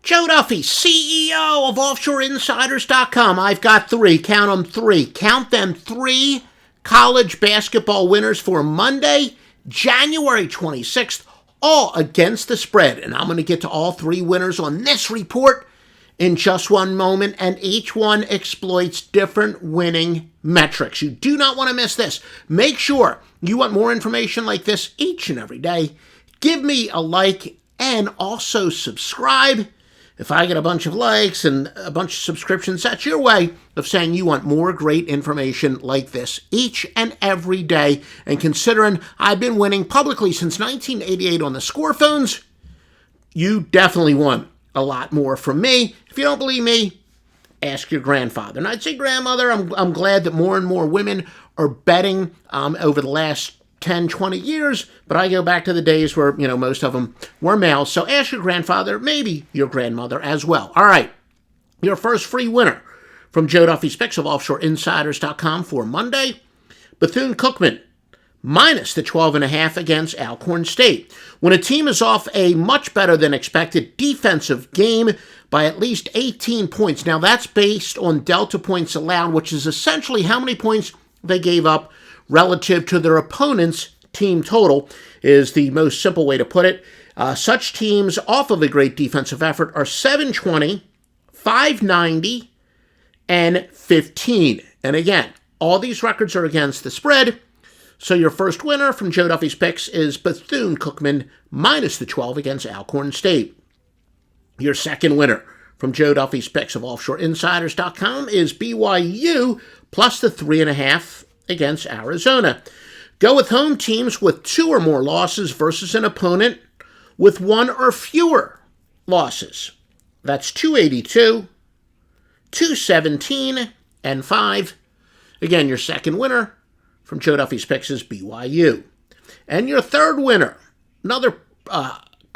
Joe Duffy, CEO of OffshoreInsiders.com. I've got three, count them three college basketball winners for Monday, January 26th, all against the spread. And I'm going to get to all three winners on this report in just one moment, and each one exploits different winning metrics. You do not want to miss this. Make sure you want more information like this each and every day. Give me a like and also subscribe. If I get a bunch of likes and a bunch of subscriptions, that's your way of saying you want more great information like this each and every day. And considering I've been winning publicly since 1988 on the score phones, you definitely want a lot more from me. If you don't believe me, ask your grandfather. And I'd say grandmother, I'm glad that more and more women are betting over the last 10, 20 years, but I go back to the days where, most of them were males. So ask your grandfather, maybe your grandmother as well. All right, your first free winner from Joe Duffy's picks of OffshoreInsiders.com for Monday, Bethune-Cookman, minus the 12.5 against Alcorn State. When a team is off a much better than expected defensive game by at least 18 points. Now, that's based on delta points allowed, which is essentially how many points they gave up relative to their opponent's team total, is the most simple way to put it. Such teams off of a great defensive effort are 720, 590, and 15. And again, all these records are against the spread. So your first winner from Joe Duffy's picks is Bethune-Cookman minus the 12 against Alcorn State. Your second winner from Joe Duffy's picks of OffshoreInsiders.com is BYU plus the 3.5 against Arizona. Go with home teams with 2 or more losses versus an opponent with 1 or fewer losses. That's 282, 217, and 5. Again, your second winner from Joe Duffy's picks is BYU. And your third winner, another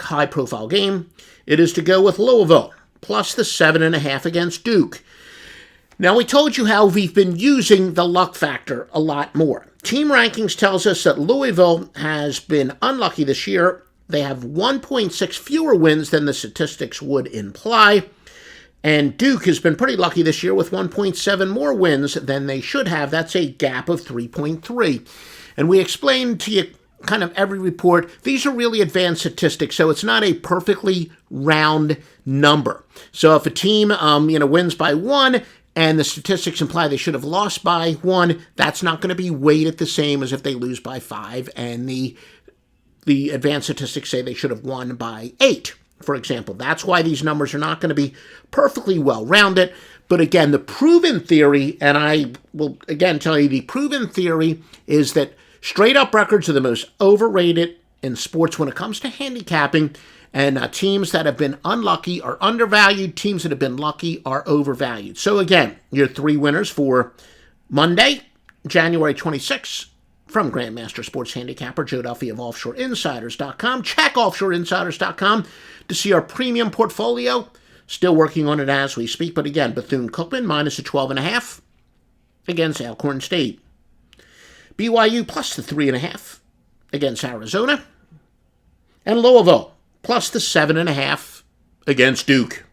high-profile game, it is to go with Louisville plus the 7.5 against Duke. Now, we told you how we've been using the luck factor a lot more. Team rankings tells us that Louisville has been unlucky this year. They have 1.6 fewer wins than the statistics would imply. And Duke has been pretty lucky this year with 1.7 more wins than they should have. That's a gap of 3.3. And we explained to you kind of every report, these are really advanced statistics, so it's not a perfectly round number. So if a team, wins by 1, and the statistics imply they should have lost by 1, that's not going to be weighted the same as if they lose by 5, and the advanced statistics say they should have won by 8, for example. That's why these numbers are not going to be perfectly well-rounded. But again, the proven theory, and I will again tell you, the proven theory is that straight-up records are the most overrated in sports when it comes to handicapping. And teams that have been unlucky are undervalued. Teams that have been lucky are overvalued. So again, your 3 winners for Monday, January 26th, from Grandmaster Sports Handicapper, Joe Duffy of OffshoreInsiders.com. Check OffshoreInsiders.com to see our premium portfolio. Still working on it as we speak. But again, Bethune-Cookman minus the 12.5 against Alcorn State. BYU plus the 3.5 against Arizona. And Louisville plus the 7.5 against Duke.